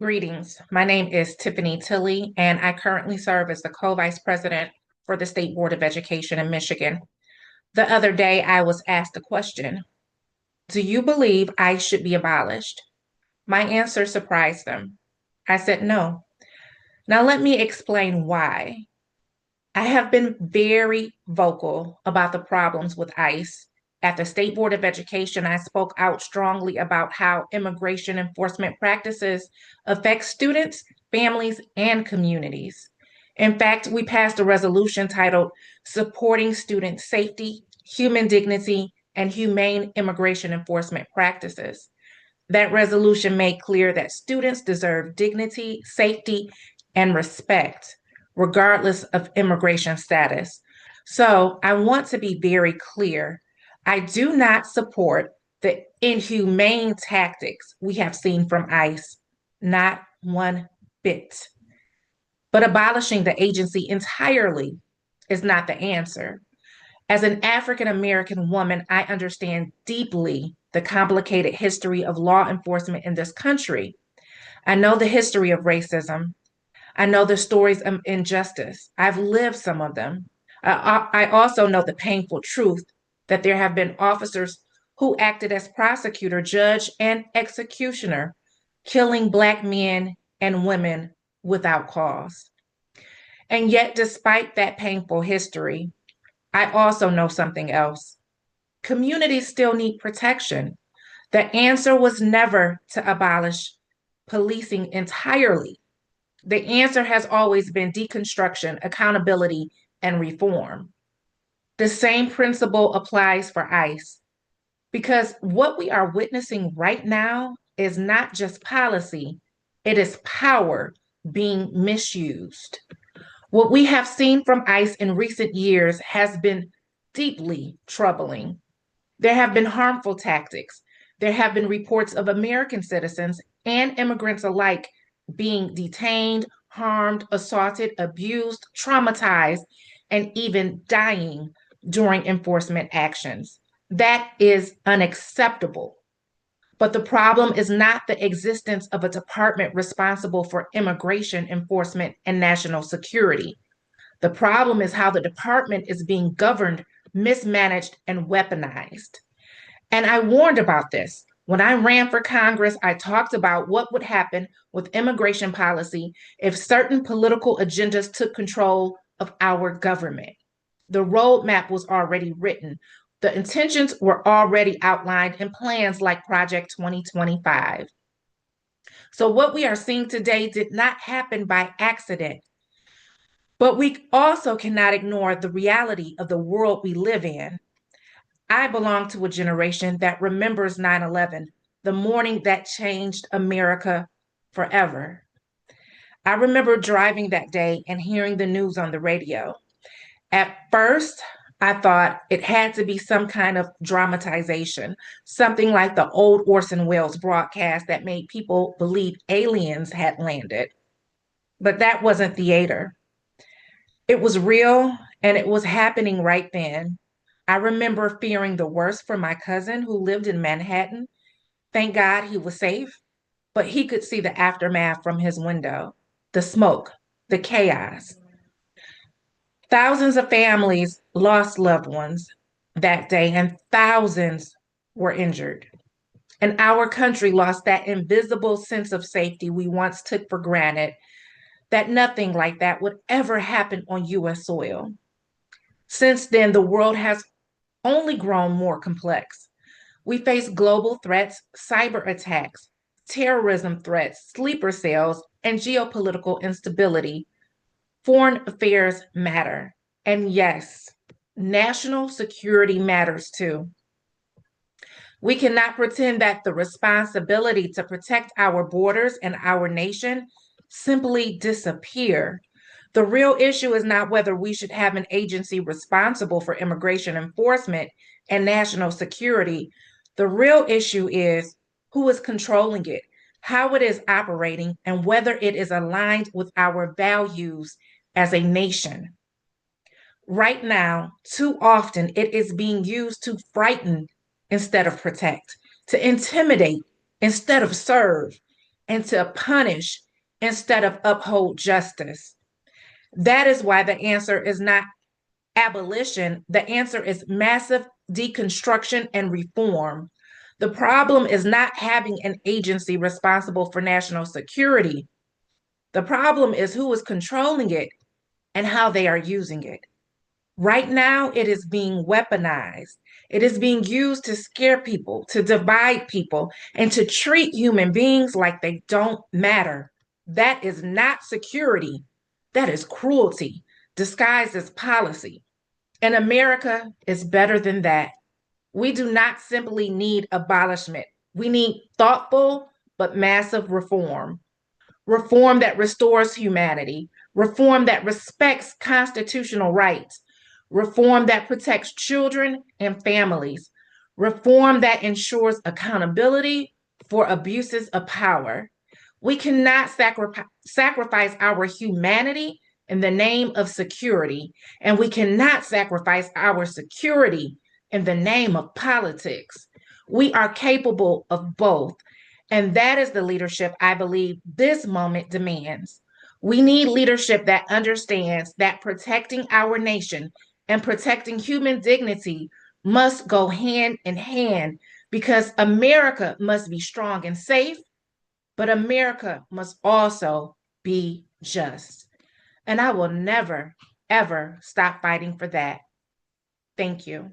Greetings. My name is Tiffany Tilley, and I currently serve as the co-vice president for the State Board of Education in Michigan. The other day, I was asked a question. Do you believe ICE should be abolished? My answer surprised them. I said no. Now, let me explain why. I have been very vocal about the problems with ICE. At the State Board of Education, I spoke out strongly about how immigration enforcement practices affect students, families, and communities. In fact, we passed a resolution titled Supporting Student Safety, Human Dignity, and Humane Immigration Enforcement Practices. That resolution made clear that students deserve dignity, safety, and respect, regardless of immigration status. So I want to be very clear. I do not support the inhumane tactics we have seen from ICE, not one bit. But abolishing the agency entirely is not the answer. As an African American woman, I understand deeply the complicated history of law enforcement in this country. I know the history of racism. I know the stories of injustice. I've lived some of them. I also know the painful truth that there have been officers who acted as prosecutor, judge, and executioner, killing Black men and women without cause. And yet, despite that painful history, I also know something else. Communities still need protection. The answer was never to abolish policing entirely. The answer has always been deconstruction, accountability, and reform. The same principle applies for ICE because what we are witnessing right now is not just policy, it is power being misused. What we have seen from ICE in recent years has been deeply troubling. There have been harmful tactics. There have been reports of American citizens and immigrants alike being detained, harmed, assaulted, abused, traumatized, and even dying during enforcement actions. That is unacceptable. But the problem is not the existence of a department responsible for immigration enforcement and national security. The problem is how the department is being governed, mismanaged, and weaponized. And I warned about this. When I ran for Congress, I talked about what would happen with immigration policy if certain political agendas took control of our government. The roadmap was already written. The intentions were already outlined in plans like Project 2025. So, what we are seeing today did not happen by accident. But we also cannot ignore the reality of the world we live in. I belong to a generation that remembers 9/11, the morning that changed America forever. I remember driving that day and hearing the news on the radio. At first, I thought it had to be some kind of dramatization, something like the old Orson Welles broadcast that made people believe aliens had landed. But that wasn't theater. It was real and it was happening right then. I remember fearing the worst for my cousin who lived in Manhattan. Thank God he was safe, but he could see the aftermath from his window, the smoke, the chaos. Thousands of families lost loved ones that day, and thousands were injured. And our country lost that invisible sense of safety we once took for granted, that nothing like that would ever happen on US soil. Since then, the world has only grown more complex. We face global threats, cyber attacks, terrorism threats, sleeper cells, and geopolitical instability. Foreign affairs matter. And yes, national security matters too. We cannot pretend that the responsibility to protect our borders and our nation simply disappear. The real issue is not whether we should have an agency responsible for immigration enforcement and national security. The real issue is who is controlling it, how it is operating, and whether it is aligned with our values as a nation. Right now, too often, it is being used to frighten instead of protect, to intimidate instead of serve, and to punish instead of uphold justice. That is why the answer is not abolition. The answer is massive deconstruction and reform. The problem is not having an agency responsible for national security. The problem is who is controlling it and how they are using it. Right now, it is being weaponized. It is being used to scare people, to divide people, and to treat human beings like they don't matter. That is not security. That is cruelty disguised as policy. And America is better than that. We do not simply need abolishment. We need thoughtful but massive reform. Reform that restores humanity, reform that respects constitutional rights, reform that protects children and families, reform that ensures accountability for abuses of power. We cannot sacrifice our humanity in the name of security, and we cannot sacrifice our security in the name of politics. We are capable of both. And that is the leadership I believe this moment demands. We need leadership that understands that protecting our nation and protecting human dignity must go hand in hand because America must be strong and safe, but America must also be just. And I will never, ever stop fighting for that. Thank you.